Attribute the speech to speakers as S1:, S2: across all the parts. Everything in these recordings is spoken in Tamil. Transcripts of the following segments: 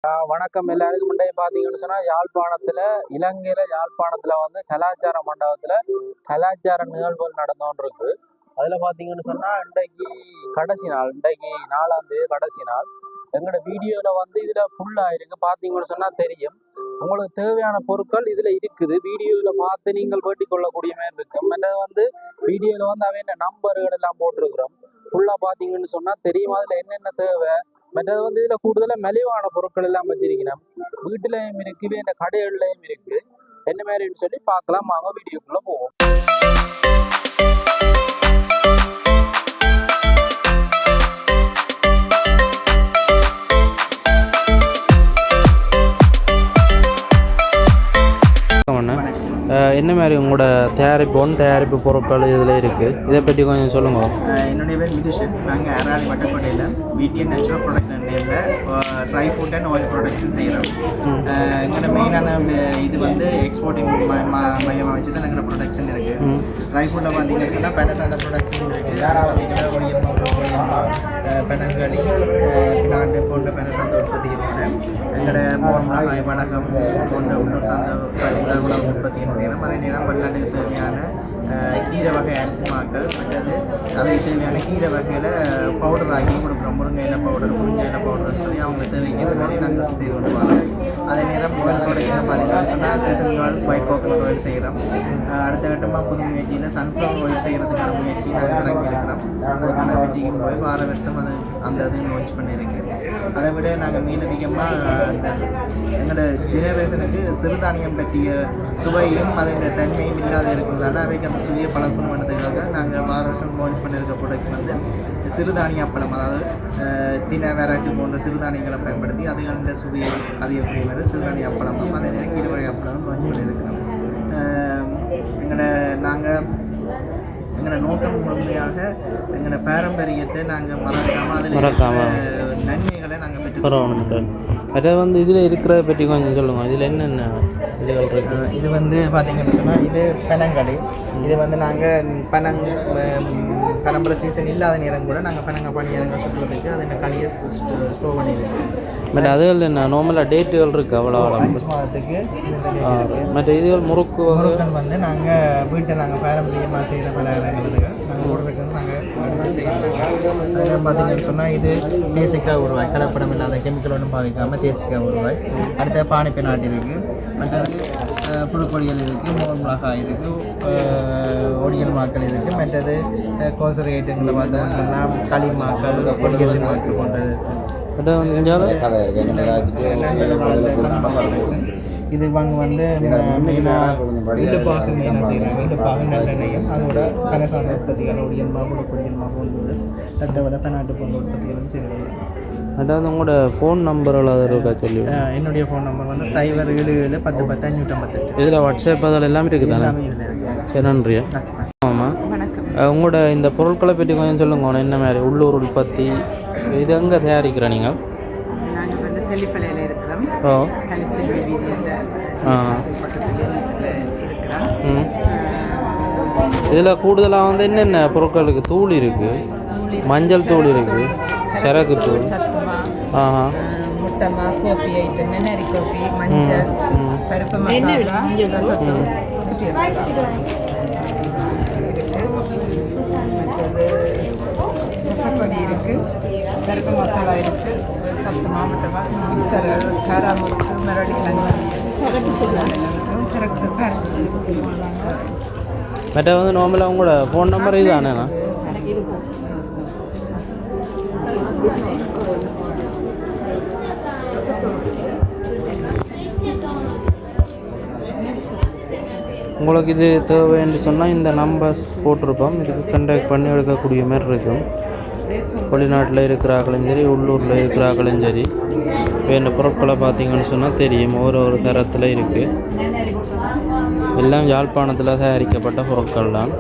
S1: வணக்கம் எல்லாருக்கும். முன்னாடி பார்த்தீங்கன்னு சொன்னால் யாழ்ப்பாணத்தில் வந்து கலாச்சார மண்டபத்தில் கலாச்சார நிகழ்வுகள் நடந்தோன்னு இருக்கு. அதில் பார்த்தீங்கன்னு சொன்னால் இன்றைக்கு 4ஆம் தேதி கடைசி நாள். எங்களோட வீடியோவில் வந்து இதில் ஃபுல்லாக இருக்குது. பார்த்தீங்கன்னு சொன்னால் தெரியும். உங்களுக்கு தேவையான பொருட்கள் இதில் இருக்குது. வீடியோவில் பார்த்து நீங்கள் வேண்டிக் கொள்ளக்கூடிய மாதிரி இருக்கும். மற்றது வந்து வீடியோவில் வந்து அவைய நம்பர்கள் எல்லாம் போட்டிருக்கிறோம். ஃபுல்லாக பார்த்தீங்கன்னு சொன்னால் தெரியும் அதில் என்னென்ன தேவை. மற்றது வந்து இதில் கூடுதலாக மலிவான பொருட்கள் எல்லாம் வச்சிருக்கணும். வீட்டிலையும் இருக்குது, இந்த கடைகள்லையும் இருக்குது. என்ன மாதிரின்னு சொல்லி பார்க்கலாம். வாங்க வீடியோக்குள்ளே போவோம். என்ன மாதிரி உங்களோட தயாரிப்பு பொருட்கள் இதில் இருக்குது, இதை பற்றி கொஞ்சம் சொல்லுங்கள்.
S2: என்னுடைய பேர் மிதுஷன். நாங்கள் அராளி வட்டக்கோட்டையில் பிடிஎன் நேச்சுரல் ப்ரொடக்ஷன் நேமில் dry food and oil production செய்கிறோம். எங்களோட மெயினான இது வந்து எக்ஸ்போர்ட்டிங் மையமாக வச்சு தான் எங்களோட ப்ரொடக்ஷன் இருக்குது. ட்ரை ஃபுட்டில் பார்த்தீங்கன்னா பெனசாந்த ப்ரொடக்ஷன் இருக்குது. யாராக பார்த்தீங்கன்னா பெனங்களி நாட்டு போன்ற பெனசாந்த உற்பத்தி இருக்குது. எங்களோட மிளகாய் வடகம் போன்ற உள்ளூர் சார்ந்த உணவு உற்பத்தின்னு செய்கிறோம். அதே நேரம் பன்னாட்டுக்கு தேவையான கீரை வகை அரிசி மாக்கள், மற்றது அதுக்கு தேவையான கீரை வகையில் பவுடர் ஆக்கி கொடுக்குறோம். முருங்கை பவுடர் சொல்லி அவங்களுக்கு தேவைக்கிற மாதிரி நாங்கள் செய்து கொண்டு வரோம். அதே நேரம் ஆயில் ப்ராடக்ட்னு பார்த்தீங்கன்னு சொன்னால் சேசன் ஆயில், ஒயிட் கோகனட் ஆயில் செய்கிறோம். அடுத்த கட்டமாக புது முயற்சியில் சன்ஃப்ளவர் ஆயில் செய்கிறதுக்கான முயற்சி நாங்கள் இறங்கி இருக்கிறோம். அதுக்கான வெற்றிக்கும் போய் வார வருஷம் அது லான்ச் பண்ணியிருக்கு. அதை விட நாங்கள் மேலதிகமாக அந்த எங்களோட ஜெனரேஷனுக்கு சிறுதானியம் பற்றிய சுவையும் அதனுடைய தன்மையும் இல்லாத இருக்கிறதால அவைக்கு அந்த சுவையை பழக்கம் பண்ணுறதுக்காக நாங்கள் வார வருஷம் லான்ச் பண்ணியிருக்க ப்ராடக்ட்ஸ் வந்து சிறுதானிய அப்பளம், அதாவது தினை வரகு போன்ற சிறுதானியங்களை பயன்படுத்தி அதுகளின் சுவையை அதிகக்கூடிய மாதிரி சிறுதானிய அப்பளமும் அதே நேரம் கீரை வகை அப்பளமும் லான்ச் பண்ணியிருக்கிறோம். எங்களோட நோக்கம் முழுமையாக எங்களோட பாரம்பரியத்தை நாங்கள் மறக்காமல் அதில் நன்மைகளை நாங்கள் பெற்றுக்கிறோம்.
S1: அதை வந்து இதில் இருக்கிறத பற்றி கொஞ்சம் சொல்லுங்கள். இதில் என்னென்ன இதுகள் இருக்குது?
S2: இது வந்து பார்த்தீங்கன்னு சொன்னால் இது பெனங்களி. இது வந்து நாங்கள் பரம்பரை சீசன் இல்லாத நேரம் கூட நாங்கள் பனங்க பனி இறங்க சுற்றுறதுக்கு அதை என்ன களியை ஸ்டோர் பண்ணியிருக்கு.
S1: பட் அதுகள் என்ன நார்மலாக டேட்டுகள் இருக்குது, அவ்வளோ
S2: 5 மாதத்துக்கு.
S1: மற்ற இதுகள் முறுக்குகள்
S2: வந்து நாங்கள் வீட்டை பாரம்பரியமாக செய்கிற பலகாரங்கள் நாங்கள் ஓடுறதுக்கு வந்து நாங்கள் எடுத்து செய்கிறாங்க. அதில் பார்த்தீங்கன்னு சொன்னால் இது தேசிக்காய் ஊறுவாய், கலப்படம் இல்லாத கெமிக்கல் ஒன்றும் பாவிக்காமல் தேசிக்காய் ஊறுவாய். அடுத்த பானிப்பை நாட்டு இருக்குது. மற்றது புழுக்கொடிகள் இருக்குது, மோர் மிளகாய் இருக்குது, ஒடியல் மாக்கள் இருக்குது. மற்றது கோசரி ஐட்டங்களில் பார்த்தோம்னு சொன்னால் களிமாக்கள், பொடியசி மாக்கள் போன்றது இருக்குது. இது வாங்க வந்து மெயினாக இடுப்பாக செய்கிறாங்க. இடுப்பாக நல்லெண்ணையும் அதோட பனசார்ந்த உற்பத்திகள் ஒடியல்மா புழுக்கொடியல்மா போன்றது தவிர பன்னாட்டு போன்ற உற்பத்திகளும் செய்து வருவாங்க.
S1: அதாவது உங்களோட ஃபோன் நம்பரில் அதை இருக்கா சொல்லி?
S2: என்னுடைய ஃபோன் நம்பர் வந்து 077101058.
S1: இதில் வாட்ஸ்அப் அதில் எல்லாமே இருக்குது.
S2: எல்லாமே இதில் இருக்குது.
S1: சரி, நன்றியா. ஆமாம், உங்களோட இந்த பொருட்களை பற்றி கொஞ்சம் சொல்லுங்க. என்ன மாதிரி உள்ளூர் உற்பத்தி, இது எங்கே தயாரிக்கிற நீங்கள்?
S3: நாங்கள் வந்து தெல்லிப்பளையில் இருக்கிறோம்.
S1: இதில் கூடுதலாக வந்து என்னென்ன பொருட்களுக்கு தூள் இருக்குது? மஞ்சள் தூள் இருக்குது, சரக்கு தூள்,
S3: முட்டமா, கோப்பி ஐட்டம், நென்னரி கோப்பி, மஞ்சள், பருப்பு மசாலா, ரசப்பொடி இருக்குது, பருப்பு மசாலா இருக்குது, சத்து மாவட்டமா, மிக்சர், காராமுக்கு, மரடி கிழங்கு, சரக்கு கருப்பு.
S1: மற்ற வந்து நார்மலாக உங்களோட ஃபோன் நம்பர் இது தானேண்ணா? உங்களுக்கு இது தேவைன்னு சொன்னால் இந்த நம்பர்ஸ் போட்டிருப்போம். இதுக்கு கான்டாக்ட் பண்ணி எடுக்கக்கூடிய மாதிரி இருக்கும். வெளிநாட்டில் இருக்கிறார்களும் சரி, உள்ளூரில் இருக்கிறார்களும் சரி, வேண்ட பொருட்களை பார்த்தீங்கன்னு சொன்னால் தெரியும். ஒரு தரத்தில் இருக்குது. எல்லாம் யாழ்ப்பாணத்தில் தயாரிக்கப்பட்ட பொருட்கள் தான்.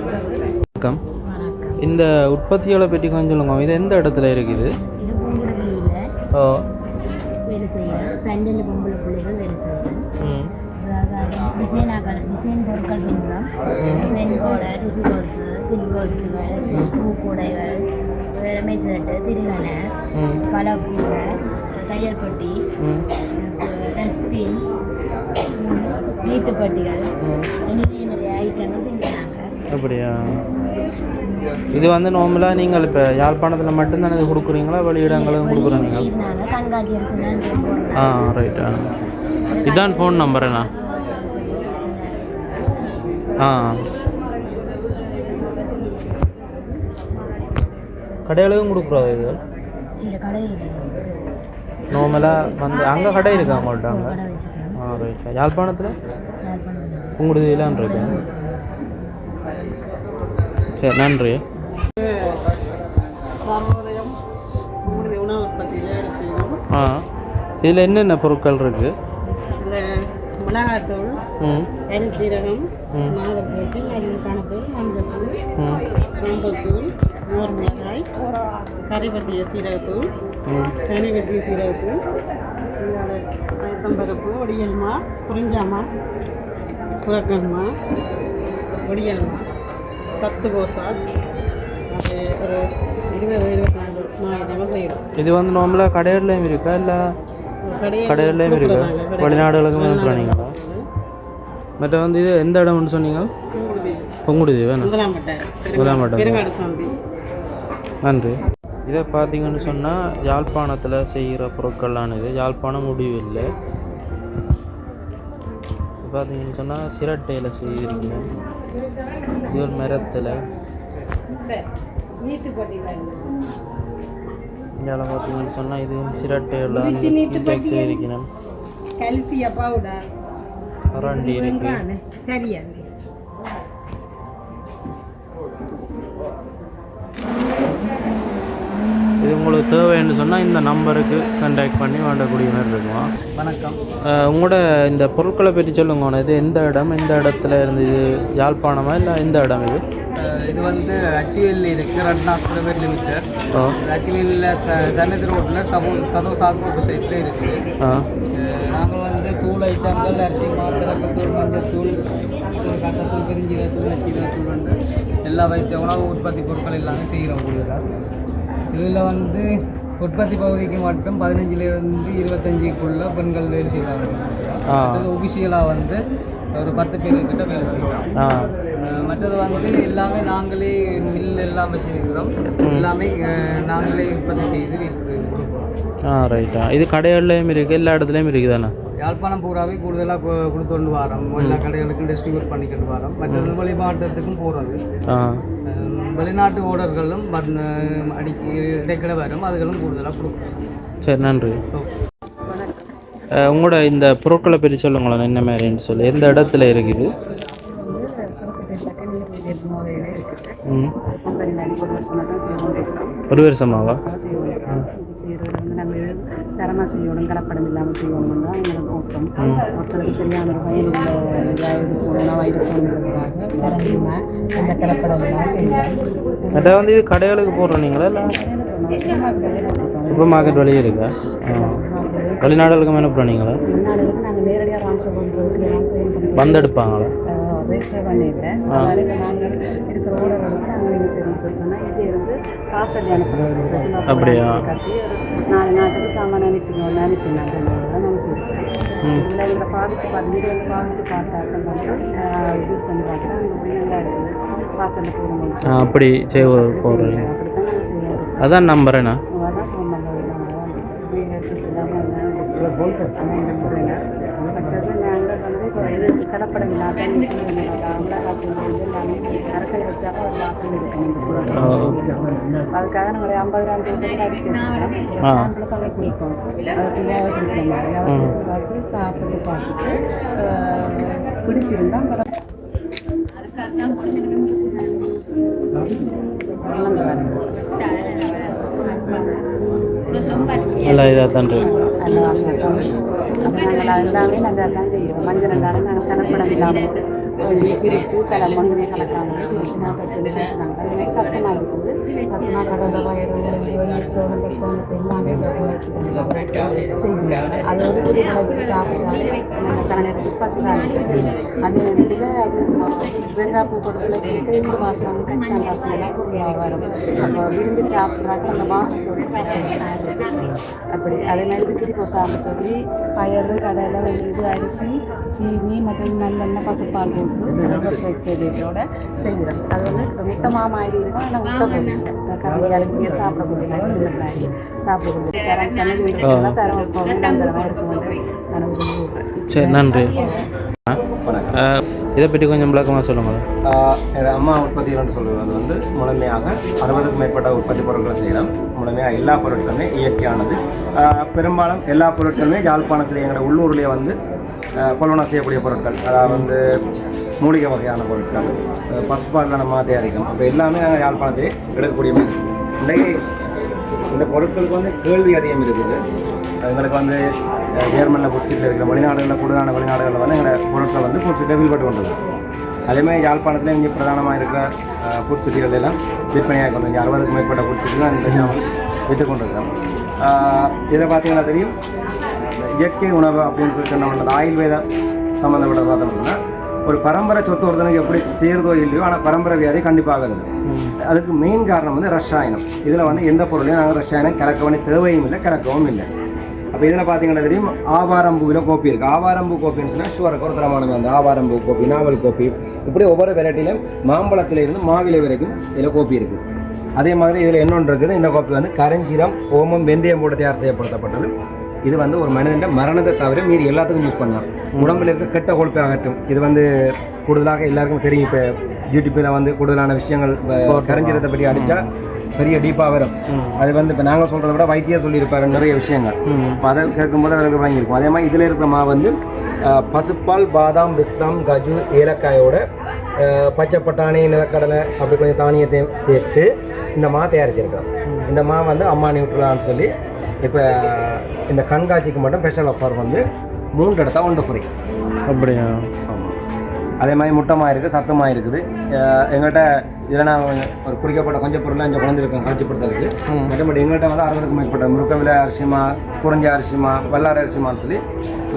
S1: வணக்கம். இந்த உற்பத்திகளை பற்றி கொஞ்சம் சொல்லுங்க. இது எந்த இடத்துல இருக்குது?
S4: வேலை செய்கிறேன். 12 பொம்பளை பிள்ளைகள் வேலை செய்கிறேன். டிசைன் பொருட்கள் பண்ணுறோம். வெண்கோடை, ரிசி கோர்ஸு, கில் கோர்ஸுகள், பூக்கூடைகள், மேசட்டு, திருகனை, பழக்கூடை, தையல் பெட்டி, நீத்துப்பட்டிகள் நிறைய ஐட்டங்கள் தின்னாங்க.
S1: அப்படியா? இது வந்து நார்மலாக நீங்கள் இப்போ யாழ்ப்பாணத்தில் மட்டும்தான் இது கொடுக்குறீங்களா, வெளியிடங்களும் கொடுக்குறீங்க?
S4: செய்தாங்க கண்காட்சி சொன்னாங்க.
S1: ஆ ரைட்டா. இதான் ஃபோன் நம்பர் என்ன? ஆ கடைகளுக்கும் கொடுக்குறோம் இது?
S4: இந்த கடை
S1: நார்மலாக வந்து அங்கே கடை இருக்கா உங்கள்கிட்ட? அங்கே ஆ ரைட்டா. யாழ்ப்பாணத்தில் உங்களுதுலாம் இருக்கு. சரி, நன்றி.
S3: உணவு உற்பத்தியில் செய்வோம்.
S1: ஆ இதில் என்னென்ன பொருட்கள் இருக்குது?
S3: இதில் மிளகாத்தூள், சீரகம், மாதப்பூட்டு, கணக்கு, மஞ்சள், சாம்பல் தூள், மோர் மிளகாய், கறிவத்திய சீரகத்தூள், தனிவத்திய சீரகத்தூள், பயத்தம்பருப்பு, ஒடியல்மா, குறிஞ்சாமா, சுரக்கம்மா, ஒடியல்மா, சத்து கோசா, அது ஒரு 20-24 ஐட்டமாக செய்கிறோம்.
S1: இது வந்து நார்மலாக கடையிலையும் இருக்கா இல்லை கடையிலையும் இருக்கா? வெளிநாடுகளுக்கும் அனுப்புகிறீங்களா? மற்ற வந்து இது எந்த இடம்னு சொன்னீங்க? பொங்குடுதி வேணும்.
S3: பெருங்காடு சாந்தி.
S1: நன்றி. இதை பார்த்தீங்கன்னு சொன்னால் யாழ்ப்பாணத்தில் செய்கிற பொருட்கள்லாம் இது. யாழ்ப்பாணம் முடிவில்லை. பார்த்தீங்கன்னு சொன்னால் சிரட்டையில் செய்கிறீங்க. இது ஒரு மரத்தில் இங்கே பார்த்தீங்கன்னு சொன்னால் இது சிரட்டையில் செய்கிறீங்க.
S3: கல்சியா பவுடர்
S1: அரண்டி இருக்கு.
S3: சரியா?
S1: இது உங்களுக்கு தேவைன்னு சொன்னால் இந்த நம்பருக்கு கான்டாக்ட் பண்ணி வாங்கக்கூடிய மாதிரி இருக்கும்.
S2: வணக்கம்.
S1: உங்களோட இந்த பொருட்களை பற்றி சொல்லுங்க. இது எந்த இடம், எந்த இடத்துல இருந்து? இது யாழ்ப்பாணமா இல்லை எந்த இடம் இது?
S2: இது வந்து அச்சுவேலில் இருக்குது, ரட்னாஸ் பிரைவேட் லிமிடெட். அச்சுவேலில் சன்னதி ரோட்டில் சதோ சாக்கு சைட்டில் இருக்குது. நாங்கள் வந்து தூள் ஐட்டங்கள், அரிசி மாத்திரத்தூள், மஞ்சத்தூள், கட்டத்தூள், பெருஞ்சீரகத்தூள், நச்சீரகத்தூள் வந்து எல்லா வைத்திய உணவு உற்பத்தி பொருட்கள் எல்லாமே செய்கிறோம். இதில் வந்து உற்பத்தி பகுதிக்கு மட்டும் 15லேருந்து 25க்குள்ள பெண்கள் வேலை செய்கிறாங்க. ஒபிஷியலாக வந்து ஒரு 10 பேர்கிட்ட வேலை செய்கிறோம். மற்றது வந்து எல்லாமே நாங்களே மில் எல்லாம் வச்சுருக்கிறோம். எல்லாமே நாங்களே உற்பத்தி செய்து இருக்கிறோம்.
S1: ரைட்டா. இது கடைகள்லையும் இருக்குது, எல்லா இடத்துலையும் இருக்குது தானே?
S2: யாழ்ப்பாணம் பூராவே கூடுதலாக கொடுத்து கொண்டு வரோம். எல்லா கடைகளுக்கும் டிஸ்ட்ரிபியூட் பண்ணிக்கிட்டு வரோம். மற்றது வெளி மாவட்டத்துக்கும் போகிறது. வெளிநாட்டு ஓடர்களும் இடைக்கிட வரும், அதுகளும் கூடுதலாக கொடுக்குறோம்.
S1: சரி, நன்றி. உங்களோட இந்த பொருட்களை பற்றி சொல்லுங்களேன், என்ன மாதிரின்னு சொல்லி. எந்த இடத்துல இருக்குது? ஒரு வருஷமாவா?
S3: தரமாக செய்யணும், கலப்படம் இல்லாமல் செய்யணும் தான் எங்களுக்கு நோக்கம். மக்களுக்கு சரியான ஒரு பயனுள்ள உணவாக இருக்கணுங்கிறதுக்காக தரமாக அந்த கலப்படம் எல்லாம் செய்யணும்.
S1: அதை வந்து இது கடைகளுக்கு போடுறீங்களா இல்லை சூப்பர் மார்க்கெட் வழியே இருக்கா? வெளிநாடுகளுக்கு மேலே போகிறீங்களா?
S3: வெளிநாடுகளுக்கு நாங்கள் நேரடியாக ராம்சம் பண்ணுறதுக்கு
S1: வந்தெடுப்பாங்களா?
S3: ரெஜிஸ்டர் பண்ணிட்டேன். அதனால் இப்போ நாங்கள் இருக்கிற ஓடர்களுக்கு நாங்கள் என்ன செய்யணும்னு சொல்லிட்டோம்னா இங்கே இருந்து காசடி அனுப்புகிறோம்.
S1: அப்படியா?
S3: கட்டி ஒரு 4 நாட்டுக்கு சாமான் அனுப்பினாங்க அனுப்பியிருக்கேன். இதில் இங்கே பாவிச்சு பார்த்து இங்கே வந்து பாவிச்சு பார்த்தாக்க மட்டும் யூஸ் பண்ணி பார்த்தா அங்கே நல்லா இருக்குது. வாசலில் போடும்போது
S1: அப்படி போடுறீங்க.
S3: அப்படி தான் நாங்கள் செய்யணும்.
S1: அதான் நம்பர் என்ன?
S3: அதான் ஃபோன் நம்பர் மற்றது நாங்கள் வந்து இப்போ இது கலப்படம் இல்லாத மிளகாத்தூள் எல்லாமே அரக்கை வச்சாலும் ஒரு வாசல் இருக்கணும். அதுக்காக நாங்கள் 50,000 அடிச்சு வச்சுருக்கோம். சாம்பிளுக்கு அதை கொடுப்போம். அதுக்கு ஏதாவது கொடுப்போம். அதை பார்த்து சாப்பிட்டு பார்த்துட்டு பிடிச்சிருந்தா
S1: நல்லா இதாக தான் இருக்கு.
S3: நல்ல வாசனை தான். அப்போ நாங்கள் எல்லாமே நாங்கள் தான் செய்வோம். மஞ்சள் எல்லாரும் நாங்கள் கலப்படம் இல்லாமல் பிரித்து மண்ணுமே கலக்காமல் பிரித்து நாங்கள் கொடுக்குறாங்க. அதுமாதிரி சத்தமாக இருக்குது. சத்தமாக கடலை வயிறு சோளம் பருப்பு எல்லாமே செய்வோம். அதோடு கூட வச்சு சாப்பிட்றாங்க. நாங்கள் கலைஞருக்கு பசிதான் இருக்குது. அதே நேரத்தில் அது வெங்காய் பூ கொடுக்கல இந்த வாசம் கச்சான் வாசம் எல்லாம் வரும். அப்போ விரும்பி சாப்பிட்றாங்க. அந்த வாசத்தோடு அப்படி அதே மாதிரி திரிக்கோ சாம்பு சொல்லி பயறு கடலை இது அரிசி சீனி மற்றும் நல்லெண்ணெய் பசுப்பால் போட்டு சேர்க்கையோட செய்கிறோம். அது வந்து முட்டமாக மாதிரி இருக்கும். ஆனால் முட்டை கம்மியாக சாப்பிடக்கூடிய சாப்பிடக்கூடிய தரம் சமையல் வீட்டுலாம் தரம் தரமாக இருக்கும்.
S1: சரி, நன்றி. இதை பற்றி கொஞ்சம் விளக்கமாக சொல்லுங்கள்.
S5: அம்மா உற்பத்திகள்னு சொல்கிறது வந்து முழுமையாக 60க்கும் மேற்பட்ட உற்பத்தி பொருட்களை செய்கிறோம். முழுமையாக எல்லா பொருட்களுமே இயற்கையானது. பெரும்பாலும் எல்லா பொருட்களுமே யாழ்ப்பாணத்தில் எங்களோட உள்ளூர்லேயே வந்து கொள்வனம் செய்யக்கூடிய பொருட்கள். அதாவது வந்து மூலிகை வகையான பொருட்கள், பசுப்பாலில் நம்ம தயாரிக்கணும். அப்போ எல்லாமே நாங்கள் யாழ்ப்பாணத்திலே எடுக்கக்கூடிய இன்றைக்கு இந்த பொருட்களுக்கு வந்து கேள்வி அதிகம் இருக்குது. எங்களுக்கு வந்து ஜெர்மனில் புட்சிட்டில் இருக்கிற வெளிநாடுகளில் கூடுதலான வெளிநாடுகளில் வந்து எங்களோட பொருட்கள் வந்து புட்சிட்டில் வில்பட்டு கொண்டது. அதேமாதிரி யாழ்ப்பாணத்தில் இங்கே பிரதானமாக இருக்கிற புட்சிட்டிகள் எல்லாம் விற்பனையாக கொண்டு இங்கே 60க்கும் மேற்பட்ட புட்சிட்டு தான் இந்த விற்று கொண்டிருக்கிறோம். இதில் பார்த்தீங்கன்னா தெரியும், இயற்கை உணவு அப்படின்னு சொல்லிட்டு நம்ம ஆயுர்வேதம் சம்மந்தப்பட்ட பார்த்தோம்னா ஒரு பரம்பரை சொத்து ஒருத்தனுக்கு எப்படி சேருதோ இல்லையோ, ஆனால் பரம்பரை வியாதி கண்டிப்பாக இருக்குது. அதுக்கு மெயின் காரணம் வந்து ரசாயனம். இதில் வந்து எந்த பொருளையும் நாங்கள் ரசாயனம் கலக்க வேண்டிய தேவையும் இல்லை, கலக்கவும் இல்லை. அப்போ இதில் பார்த்தீங்கன்னா தெரியும், ஆவாரம்பூவில் கோப்பி இருக்குது. ஆவாரம்பூ கோப்பின்னு சொன்னால் ஷுவருக்கு ஒரு தரமானது. அந்த ஆவாரம்பூ கோப்பி, நாவல் கோப்பி, இப்படி ஒவ்வொரு வெரைட்டிலையும் மாம்பழத்திலிருந்து மாவிலை வரைக்கும் இதில் கோப்பி இருக்குது. அதே மாதிரி இதில் இன்னொன்று இருக்குது. இந்த கோப்பி வந்து கரஞ்சீரம், ஓமம், வெந்தயம் போட்டு தயார் செய்யப்படுத்தப்பட்டது. இது வந்து ஒரு மனிதன் மரணத்தை தவிர மீறி எல்லாத்துக்கும் யூஸ் பண்ணலாம். உடம்புல இருக்க கெட்ட கொழுப்பை அகற்றும். இது வந்து கூடுதலாக எல்லாருக்கும் தெரியும். இப்போ யூடியூப்பில் வந்து கூடுதலான விஷயங்கள் கரஞ்சீரத்தை பற்றி அடித்தா பெரிய டீப்பாக வரும். அது வந்து இப்போ நாங்கள் சொல்கிறத விட வைத்தியர் சொல்லியிருப்பாரு நிறைய விஷயங்கள். இப்போ அதை கேட்கும்போது அவருக்கு வாங்கியிருக்கும். அதே மாதிரி இதில் இருக்கிற மாவு வந்து பசுப்பால், பாதாம், பிஸ்தாம், கஜு, ஏலக்காயோட பச்சை பட்டாணி, நிலக்கடலை அப்படி கொஞ்சம் தானியத்தையும் சேர்த்து இந்த மா தயாரிச்சிருக்கிறோம். இந்த மா வந்து அம்மா நியூட்ரலான்னு சொல்லி இப்போ இந்த கண்காட்சிக்கு மட்டும் ஸ்பெஷல் ஆஃபர் வந்து 3 எடுத்தால் 1 ஃப்ரீ.
S1: அப்படியா?
S5: ஆமாம். அதே மாதிரி முட்டமாக இருக்குது, சத்தமாக இருக்குது. எங்கள்கிட்ட இதில் நான் ஒரு குறிக்கப்பட்ட கொஞ்சம் பொருளாக இங்கே குழந்தைருக்கோம் காட்சிப்படுத்துறதுக்கு. மற்றபடி எங்கள்கிட்ட வந்து 60க்கும் மேற்பட்ட முருக்கவிலை அரிசிமா, குறிஞ்ச அரிசிமா, வல்லார அரிசிமான்னு சொல்லி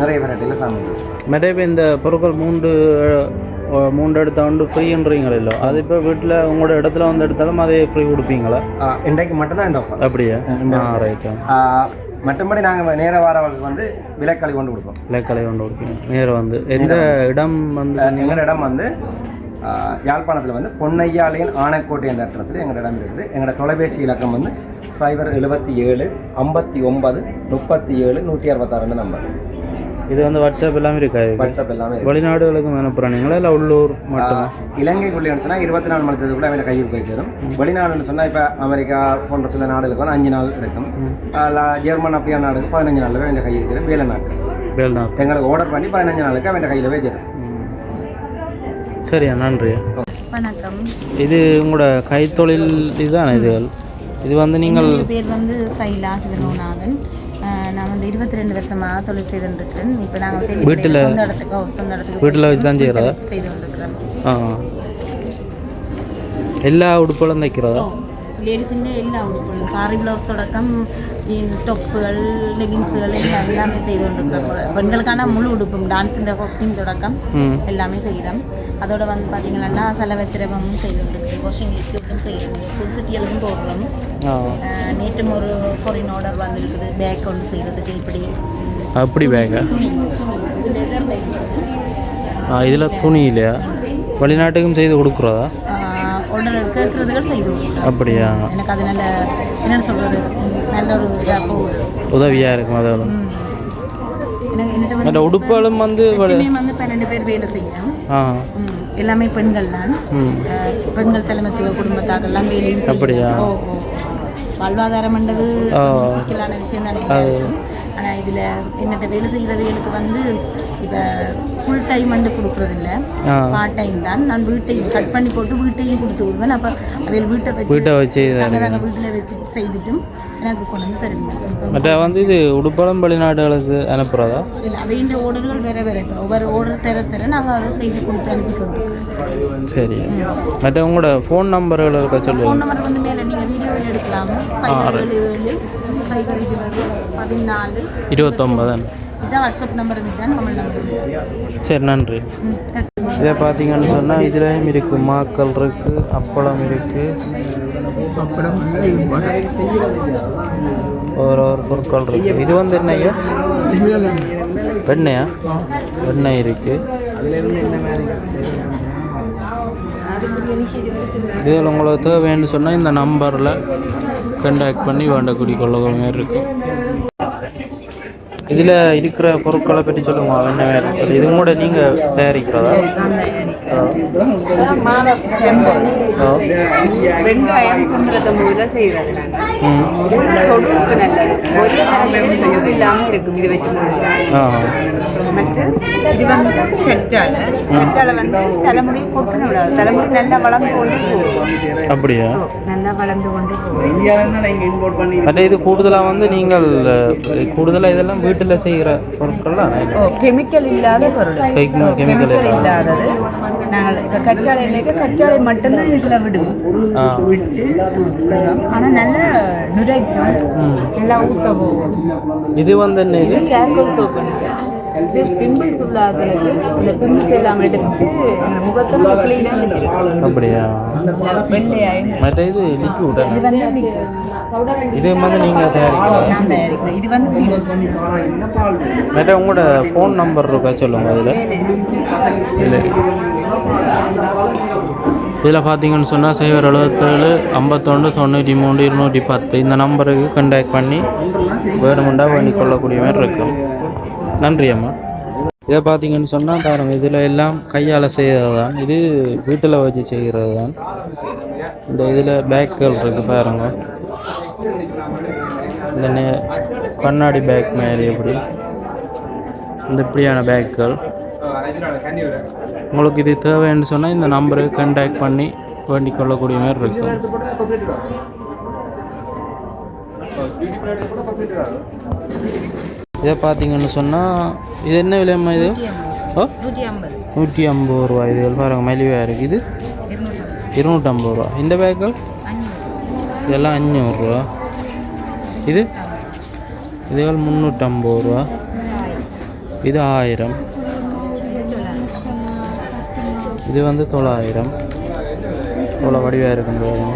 S5: நிறைய வெரைட்டியில் சாமிங்க.
S1: மற்ற இந்த பொருட்கள் 3 எடுத்தால் வந்து ஃப்ரீன்றீங்களோ, அது இப்போ வீட்டில் உங்களோட இடத்துல வந்து எடுத்தாலும் அதே ஃப்ரீ கொடுப்பீங்களா?
S5: இன்றைக்கு மட்டும்தான் இந்த ஆஃபர்.
S1: அப்படியா? ரைட்டு.
S5: மற்றபடி நாங்கள் நேர வாரவர்களுக்கு வந்து விலைக்களை கொண்டு கொடுப்போம்.
S1: விலைக்களை கொண்டு கொடுப்பீங்க நேரம் வந்து. எந்த இடம் வந்து?
S5: எங்களோட இடம் வந்து யாழ்ப்பாணத்தில் வந்து பொன்னையாளையின் ஆனைக்கோட்டை என்ற அட்ரஸில் எங்களோட இடம் இருக்குது. எங்களோட தொலைபேசி இலக்கம் வந்து 077 59 37 166 நம்பர்.
S1: இது வந்து வாட்ஸ்அப் எல்லாமே இருக்காது?
S5: வாட்ஸ்அப் எல்லாமே.
S1: வெளிநாடுகளுக்கும் அனுப்புகிறாங்களா இல்லை உள்ளூர் மட்டும்?
S5: இலங்கைக்குள்ளேன்னு சொன்னால் 24 மணி நேரத்துக்குள்ளே அவன் கையில் போய் சேரும். வெளிநாடுன்னு சொன்னால் இப்போ அமெரிக்கா போன்ற சில நாடுகளுக்கு வந்து 5 நாள் இருக்கும். ஜெர்மன் அப்படியான நாடுக்கு 15 நாளில் அவன் கையில் சேரும். வேலை நாட்கள் எங்களுக்கு ஆர்டர் பண்ணி 15 நாளுக்கு அவன் கையில் போய் சேரும்.
S1: சரியா, நன்றி.
S4: வணக்கம்.
S1: இது உங்களோட கைத்தொழில் இதுதான்? இது வந்து நீங்கள்?
S4: பேர் வந்து சைலா சிவநாதன். நான் வந்து 22 வருஷமாக தொழில் செய்துருக்கிறேன். இப்போ நாங்கள்
S1: வீட்டில்
S4: சொந்த இடத்துக்கு
S1: வீட்டில் வச்சு தான் செய்கிறதா?
S4: செய்து கொண்டிருக்கிறோம்.
S1: எல்லா உடுப்புகளும் தைக்கிறதா?
S4: லேடிஸிൻ്റെ எல்லா உடுப்புகளும், சாரி ப்ளவுஸ் தொடக்கம் டொப்புகள், லெகின்ஸுகள் எல்லாமே செய்து கொண்டிருக்கிறோம். பெண்களுக்கான முழு உடுப்பும், டான்ஸிൻ്റെ காஸ்டியூம் தொடக்கம் எல்லாமே செய்கிறோம். அதோட வந்து பார்த்தீங்கன்னா செலவத்திரமும் செய்து கொண்டிருக்கிறோம். வாஷிங் லிக்விடும் செய்கிறோம். ஃபுல் சிட்டியலும் போடுறோம். நேற்றும் ஒரு ஃபாரின் ஆர்டர் வந்துருக்குது பேக் ஒன்று செய்கிறதுக்கு. இப்படி
S1: அப்படி பேக்கா?
S4: துணி இது லெதர் பேக்.
S1: இதில் துணி இல்லையா? வெளிநாட்டுக்கும் செய்து கொடுக்குறதா?
S4: ஆர்டர் கேட்குறதுகள் செய்து கொடுக்குறோம்.
S1: அப்படியா?
S4: எனக்கு அது நல்ல என்னென்னு சொல்கிறது, நல்ல ஒரு இதாக போகுது,
S1: உதவியாக இருக்கும். அதோட
S4: எனக்கு என்கிட்ட வந்து
S1: உடுப்பாலும் வந்து
S4: 12 பேர் வேலை செய்யணும். எல்லாமே பெண்கள் தான். பெண்கள் தலைமைத்துவ குடும்பத்தார்கள் எல்லாம் வேலையும் செய்யணும். வாழ்வாதாரம்ன்றது சிக்கலான விஷயம் தானே. ஆனால் இதில் என்னட்ட வேலை செய்கிறவர்களுக்கு வந்து இப்போ ஃபுல் டைம் வந்து கொடுக்குறதில்ல, பார்ட் டைம் தான். நான் வீட்டையும் கட் பண்ணி போட்டு வீட்டையும் கொடுத்து விடுவேன். அப்போ அவையில் வீட்டை வச்சு நாங்கள் வீட்டில் வச்சு செய்துட்டும் எனக்கு கொண்டு வந்து தருவேன்.
S1: வந்து இது உடுப்பளம் வெளிநாடுகளுக்கு அனுப்புகிறதா?
S4: இல்லை, அவையின் ஆர்டர்கள் வேறு வேறு. இப்போ ஒவ்வொரு ஆர்டர் தர நாங்கள் அதை செய்து கொடுத்து அனுப்பி கொண்டிருக்கோம்.
S1: சரி. மற்ற உங்களோட ஃபோன் நம்பர்கள் சொல்லுங்கள்.
S4: ஃபோன் நம்பர் வந்து மேலே நீங்கள் வீடியோவில் எடுக்கலாம். 577 520 14 29 இதான் வாட்ஸ்அப் நம்பர். இதுதான் கமல் நம்பர்.
S1: சரி, நன்றி. இதை பார்த்தீங்கன்னு சொன்னால் இதுலேயும் இருக்குது, மாக்கள் இருக்குது, அப்பளம் இருக்குது.
S2: அப்பளம்
S1: ஒரு பொருட்கள் இருக்குது. இது வந்து என்னையா வெண்ணெயா? வெண்ணெய் இருக்குது. இதில் உங்களுக்கு தேவைன்னு சொன்னால் இந்த நம்பரில் கான்டாக்ட் பண்ணி வேண்டக்கூடிய கொள்ள மாதிரி இருக்கும். இதில் இருக்கிற பொருட்களை பற்றி சொல்லுங்க. என்ன வேறு சொல்லி இது கூட நீங்கள் தயாரிக்கிறதா?
S3: வெங்காயம் சம்பளத்தை செய்கிறது சொடுக்கு நல்லது. ஒரு இல்லாமல் இருக்கும் இது வச்சு மற்ற இது வந்து கற்றாழை வந்து தலைமுடி கொட்டணும் விடாது. தலைமுடி நல்லா வளர்ந்து கொண்டு போகும்.
S1: அப்படியா?
S3: நல்லா வளர்ந்து கொண்டு போகும்.
S1: மற்ற இது கூடுதலாக வந்து நீங்கள் கூடுதலாக இதெல்லாம் வீட்டில் செய்கிற பொருட்கள்லாம்
S3: கெமிக்கல் இல்லாத பொருள். கெமிக்கல் இல்லாதது. நாங்கள் இப்போ கற்றாழை மட்டும்தான் வீட்டில் விடுவோம். விட்டு ஆனால் நல்லா நுரைக்கும், நல்லா ஊற்ற போகும்.
S1: இது வந்து என்ன? இது
S3: சேர்க்கல் சோப்பு. இது பிம்பிள்ஸ் உள்ளாக்களுக்கு அந்த பிம்பிள்ஸ் எல்லாம் எடுத்து அந்த முகத்தை கிளீனாக வச்சிருக்கோம்.
S1: அப்படியா?
S3: வெள்ளையாய்.
S1: மற்ற இது லிக்விட்.
S3: இது வந்து
S1: இது வந்து நீங்கள் தயாரிக்கலாம்.
S3: நான் தயாரிக்கிறேன். இது வந்து
S1: மற்ற உங்களோட ஃபோன் நம்பர் இருக்கா சொல்லுங்கள். அதில் இதில் பார்த்தீங்கன்னு சொன்னால் 077 51 93 210 இந்த நம்பருக்கு கான்டாக்ட் பண்ணி வேணுமெண்டா வேண்டி கொள்ளக்கூடிய மாதிரி இருக்கும். நன்றி அம்மா. இதை பார்த்தீங்கன்னு சொன்னால் பாருங்கள், இதில் எல்லாம் கையால் செய்கிறது தான். இது வீட்டில் வச்சு செய்கிறது தான். இந்த இதில் பேக்குகள் இருக்குது பாருங்க. இந்த கண்ணாடி பேக் மாதிரி எப்படி இந்த இப்படியான பேக்குகள். உங்களுக்கு இது தேவைன்னு சொன்னால் இந்த நம்பருக்கு கான்டாக்ட் பண்ணி வேண்டி கொள்ளக்கூடிய மாதிரி இருக்கும். இதை பார்த்தீங்கன்னு சொன்னால் இது என்ன விலையம்மா? இது 150 ரூபா. இது பாருங்கள் மலிவாக இருக்குது. இது 250 ரூபா. இந்த பேக்குகள் இதெல்லாம் 500 ரூபா. இதுகள் 350 ரூபா. இது 1000. இது வந்து 900. இவ்வளோ வடிவாக இருக்குன்னு பாருங்க.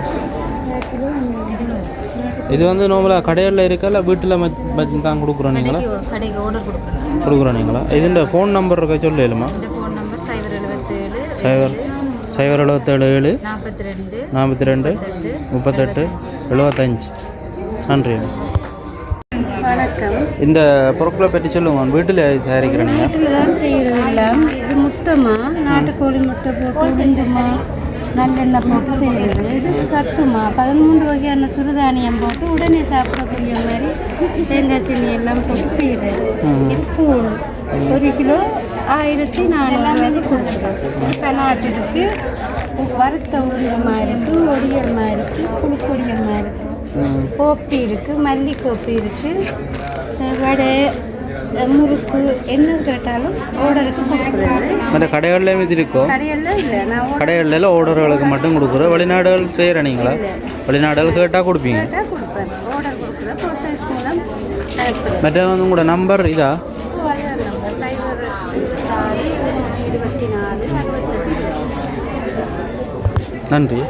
S1: இது வந்து நார்மலாக கடையில் இருக்கல வீட்டில் வச்சு தான் கொடுக்குறோம் நீங்களா? கொடுக்குறோம் நீங்களா? இதுன்ற ஃபோன் நம்பர் இருக்க சொல்லுமா? 077 42 38 75. நன்றி.
S3: வணக்கம்.
S1: இந்த பொருட்களை பற்றி சொல்லுங்க. வீட்டில் தயாரிக்கிறேன்.
S3: வீட்டில் தான் செய்கிறது எல்லாம். இது முட்டைமா, நாட்டுக்கோழி முட்டை போட்டு உளுந்துமா, நல்லெண்ணெய் போட்டு செய்கிறது. இது சத்துமா, 13 வகையான சிறுதானியம் போட்டு உடனே சாப்பிடக்கூடிய மாதிரி தேங்காய் சீனி எல்லாம் போட்டு செய்கிறது. இது கூழ் 1 கிலோ 1400 கொடுக்குறோம். பெனாட்டு இருக்குது, வறுத்த உருண்டமாக இருக்குது, ஒடியல் மாதிரி இருக்குது, புளிப்பொடியல் மாதிரி இருக்குது, கோப்பி இருக்குது, மல்லி கோப்பி இருக்குது, வடை, முறுக்கு என்ன கேட்டாலும் ஆர்டருக்கு கொடுக்குறது.
S1: மற்ற கடைகளில் இது இருக்கோ?
S3: கடையெல்லாம் இல்லை. நான்
S1: கடைகளில் ஆர்டர்களுக்கு மட்டும் கொடுக்குறோம். வெளிநாடுகள் செய்கிறேன் நீங்களா? வெளிநாடுகள் கேட்டால் கொடுப்பீங்க?
S3: கேட்டால் கொடுப்பேன். ஆர்டர் கொடுக்குறேன். ப்ரோசஸ் மூலம்
S1: மற்ற வந்து உங்களோட நம்பர் இதா?
S3: நம்பர் 026 24 68.
S1: நன்றி.